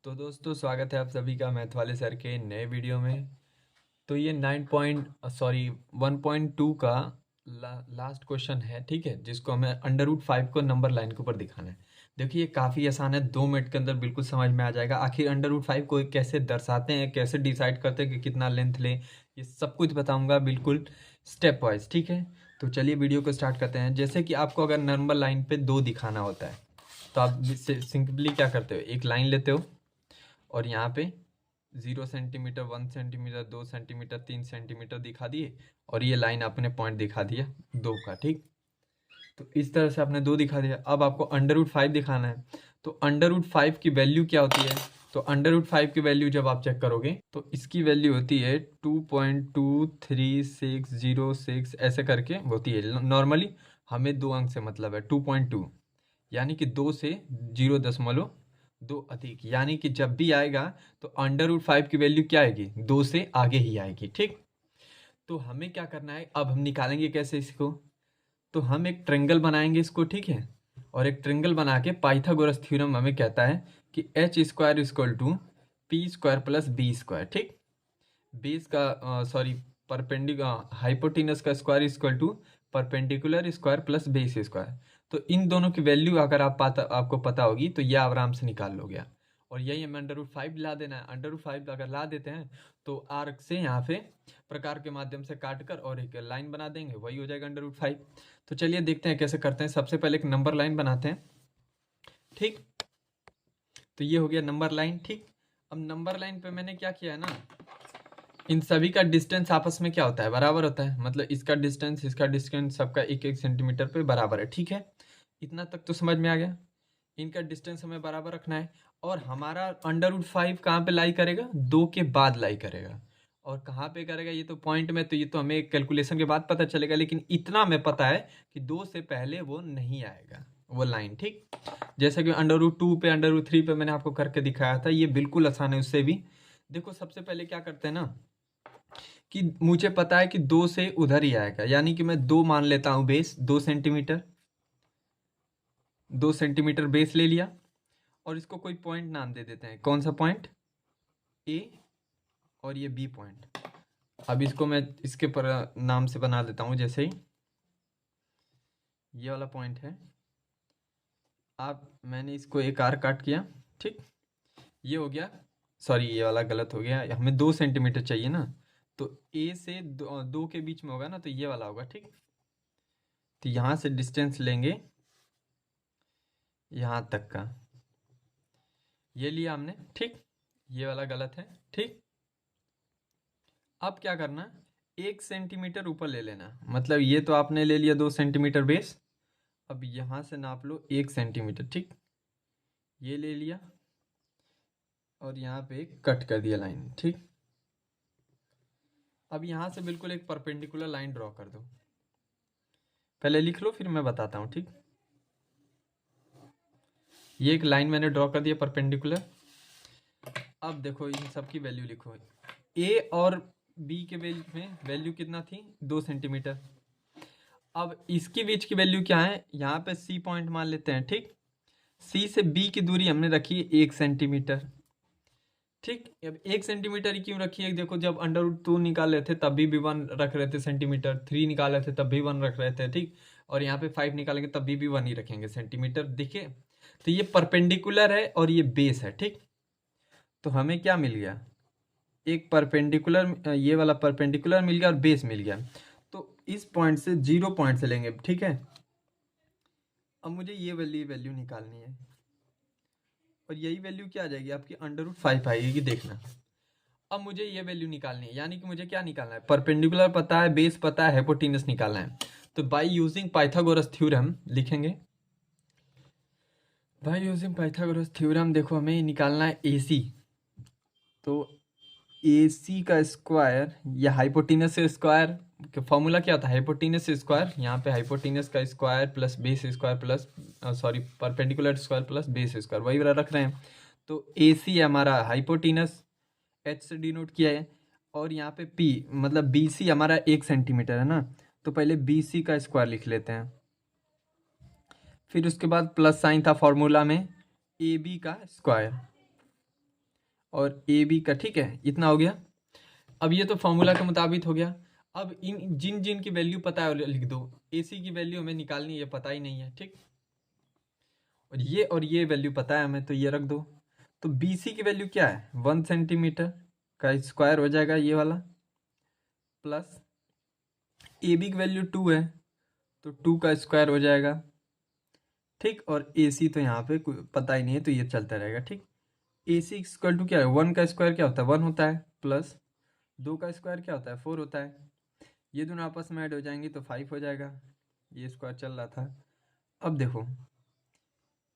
तो दोस्तों स्वागत है आप सभी का मैथ वाले सर के नए वीडियो में। तो ये 1.2 का लास्ट क्वेश्चन है, ठीक है, जिसको हमें अंडर रूट 5 को नंबर लाइन के ऊपर दिखाना है। देखिए ये काफ़ी आसान है, 2 मिनट के अंदर बिल्कुल समझ में आ जाएगा। आखिर अंडर रूट 5 को कैसे दर्शाते हैं, कैसे डिसाइड करते हैं कि कितना लेंथ लें, ये सब कुछ बताऊंगा बिल्कुल स्टेप वाइज, ठीक है। तो चलिए वीडियो को स्टार्ट करते हैं। जैसे कि आपको अगर नंबर लाइन पे 2 दिखाना होता है तो आप सिंपली क्या करते हो, एक लाइन लेते हो और यहाँ पे 0 सेंटीमीटर, 1 सेंटीमीटर, 2 सेंटीमीटर, 3 सेंटीमीटर दिखा दिए और ये लाइन आपने पॉइंट दिखा दिया 2 का, ठीक। तो इस तरह से आपने 2 दिखा दिया। अब आपको अंडर रूट 5 दिखाना है। तो अंडर रूट 5 की वैल्यू क्या होती है? तो अंडर रूट 5 की वैल्यू जब आप चेक करोगे तो इसकी वैल्यू होती है 2.23606 ऐसे करके होती है नॉर्मली। हमें 2 अंक से मतलब है 2.2, यानी कि 2 से 0.2 अधिक, यानी कि जब भी आएगा तो अंडर रूट 5 की वैल्यू क्या आएगी, 2 से आगे ही आएगी, ठीक। तो हमें क्या करना है, अब हम निकालेंगे कैसे इसको। तो हम एक ट्रेंगल बनाएंगे इसको, ठीक है। और एक ट्रेंगल बना के पाइथागोरस थ्योरम हमें कहता है कि H square equal to P square plus B square, ठीक। बेस का सॉरी परपेंडिकुलर हाइपोटेनस का square equal to perpendicular square plus base square. तो इन दोनों की वैल्यू अगर आपको पता होगी तो ये आराम से निकाल लोगे आप। और यही हमें अंडर रूट 5 ला देना है। अंडर रूट 5 अगर ला देते हैं तो आर्क से यहाँ पे प्रकार के माध्यम से काट कर और एक लाइन बना देंगे, वही हो जाएगा अंडर रूट 5। तो चलिए देखते हैं कैसे करते हैं। सबसे पहले एक नंबर लाइन बनाते हैं, ठीक। तो ये हो गया नंबर लाइन, ठीक। अब नंबर लाइन पे मैंने क्या किया है ना, इन सभी का डिस्टेंस आपस में क्या होता है, बराबर होता है। मतलब इसका डिस्टेंस सबका 1-1 सेंटीमीटर पे बराबर है, ठीक है। इतना तक तो समझ में आ गया। इनका डिस्टेंस हमें बराबर रखना है। और हमारा अंडर रूट 5 कहाँ पे लाई करेगा, 2 के बाद लाई करेगा। और कहाँ पे करेगा, ये तो पॉइंट में, तो ये तो हमें कैलकुलेशन के बाद पता चलेगा, लेकिन इतना हमें पता है कि 2 से पहले वो नहीं आएगा वो लाइन, ठीक। जैसा कि अंडर रूट 2 पे, अंडर रूट 3 पे मैंने आपको करके दिखाया था, ये बिल्कुल आसान है उससे भी। देखो सबसे पहले क्या करते हैं ना, कि मुझे पता है कि 2 से उधर ही आएगा, यानी कि मैं 2 मान लेता हूँ बेस, 2 सेंटीमीटर। 2 सेंटीमीटर बेस ले लिया और इसको कोई पॉइंट नाम दे देते हैं। कौन सा पॉइंट, ए, और ये बी पॉइंट। अब इसको मैं इसके पर नाम से बना देता हूँ, जैसे ही ये वाला पॉइंट है। अब मैंने इसको एक आर काट किया, ठीक। ये हो गया, सॉरी ये वाला गलत हो गया, हमें 2 सेंटीमीटर चाहिए ना। तो ए से 2 के बीच में होगा ना, तो ये वाला होगा, ठीक। तो यहाँ से डिस्टेंस लेंगे यहाँ तक का, ये लिया हमने, ठीक। ये वाला गलत है, ठीक। अब क्या करना, 1 सेंटीमीटर ऊपर ले लेना। मतलब ये तो आपने ले लिया 2 सेंटीमीटर बेस। अब यहाँ से नाप लो 1 सेंटीमीटर, ठीक। ये ले लिया और यहाँ पे कट कर दिया लाइन, ठीक। अब यहाँ से बिल्कुल एक परपेंडिकुलर लाइन ड्रॉ कर दो। पहले लिख लो फिर मैं बताता हूँ, ठीक। ये एक लाइन मैंने ड्रॉ कर दिया परपेंडिकुलर। अब देखो इन सब की वैल्यू लिखो। ए और बी के बीच में वैल्यू कितना थी, 2 सेंटीमीटर। अब इसके बीच की वैल्यू क्या है, यहाँ पे सी पॉइंट मान लेते हैं, ठीक। सी से बी की दूरी हमने रखी है 1 सेंटीमीटर, ठीक। अब 1 सेंटीमीटर ही क्यों रखी है, देखो जब अंडर रूट 2 निकाल रहे थे तभी भी 1 रख रहे थे सेंटीमीटर, 3 निकाल रहे थे तब भी 1 रख रहे थे, ठीक। और यहाँ पे 5 निकालेंगे तब भी 1 ही रखेंगे सेंटीमीटर, देखिए। तो ये परपेंडिकुलर है और ये बेस है, ठीक। तो हमें क्या मिल गया, एक परपेंडिकुलर, ये वाला परपेंडिकुलर मिल गया और बेस मिल गया। तो इस पॉइंट से 0 पॉइंट से लेंगे, ठीक है। अब मुझे ये वैल्यू निकालनी है और यही वैल्यू क्या आ जाएगी आपकी, अंडर रूट 5 आएगी, देखना। अब मुझे ये वैल्यू निकालनी है, यानी कि मुझे क्या निकालना है, परपेंडिकुलर पता है, बेस पता है, हाइपोटेनस निकालना है। तो बाय यूजिंग पाइथागोरस थ्योरम लिखेंगे। बाय यूजिंग पाइथागोरस थ्योरम देखो हमें निकालना है AC। तो AC का स्क्वायर या हाइपोटेनस स्क्वायर का फॉर्मूला क्या होता है, हाइपोटेनस स्क्वायर, यहाँ पे हाइपोटेनस का square plus base square plus sorry perpendicular square plus base square, वही वाला रख रहे हैं। तो AC है हमारा हाइपोटेनस, H से डिनोट किया है। और यहाँ पे P मतलब BC हमारा 1 सेंटीमीटर है ना, तो पहले BC का स्क्वायर लिख लेते हैं। फिर उसके बाद प्लस साइन था फॉर्मूला में AB का स्क्वायर, और ए बी का, ठीक है, इतना हो गया। अब ये तो फॉर्मूला के मुताबिक हो गया। अब इन जिन जिन की वैल्यू पता है लिख दो। ए सी की वैल्यू हमें निकालनी है, पता ही नहीं है, ठीक। और ये वैल्यू पता है हमें, तो ये रख दो। तो बी सी की वैल्यू क्या है, 1 सेंटीमीटर का स्क्वायर हो जाएगा ये वाला, प्लस ए बी की वैल्यू 2 है तो 2 का स्क्वायर हो जाएगा, ठीक। और ए सी तो यहाँ पे पता ही नहीं है, तो ये चलता रहेगा, ठीक। ए सी इक्वल टू क्या है, 1 का स्क्वायर क्या होता है, 1 होता है, प्लस 2 का स्क्वायर क्या होता है, 4 होता है। ये दोनों आपस में ऐड हो जाएंगे तो 5 हो जाएगा। ये स्क्वायर चल रहा था। अब देखो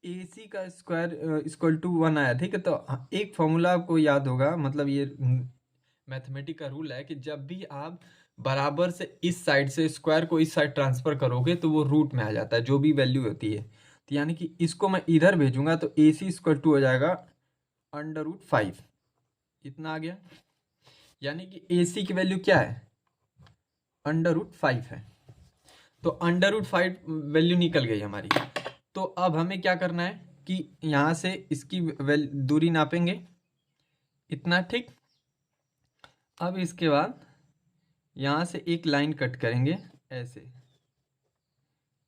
ए सी का स्क्वायर इक्वल टू 1 आया, ठीक है। तो एक फॉर्मूला आपको याद होगा, मतलब ये मैथमेटिक का रूल है कि जब भी आप बराबर से इस साइड से स्क्वायर को इस साइड ट्रांसफर करोगे तो वो रूट में आ जाता है, जो भी वैल्यू होती है। तो यानी कि इसको मैं इधर भेजूंगा तो ए सी इक्वल टू हो जाएगा √5, इतना आ गया। यानी कि ए सी की वैल्यू क्या है, √5 है। तो √5 वैल्यू निकल गई हमारी। तो अब हमें क्या करना है कि यहाँ से इसकी दूरी नापेंगे, इतना, ठीक। अब इसके बाद यहाँ से एक लाइन कट करेंगे ऐसे,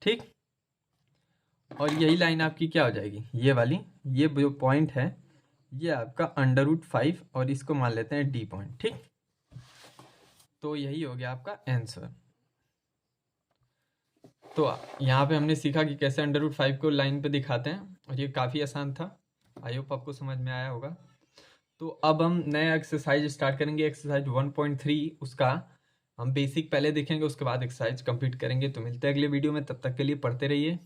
ठीक। और यही लाइन आपकी क्या हो जाएगी, ये वाली, ये जो पॉइंट है ये आपका √5, और इसको मान लेते हैं डी पॉइंट, ठीक। तो यही हो गया आपका आंसर। तो यहाँ पे हमने सीखा कि कैसे √5 को लाइन पे दिखाते हैं, और ये काफ़ी आसान था। आई होप आपको समझ में आया होगा। तो अब हम नया एक्सरसाइज स्टार्ट करेंगे, एक्सरसाइज 1.3। उसका हम बेसिक पहले देखेंगे, उसके बाद एक्सरसाइज कंप्लीट करेंगे। तो मिलते हैं अगले वीडियो में, तब तक के लिए पढ़ते रहिए।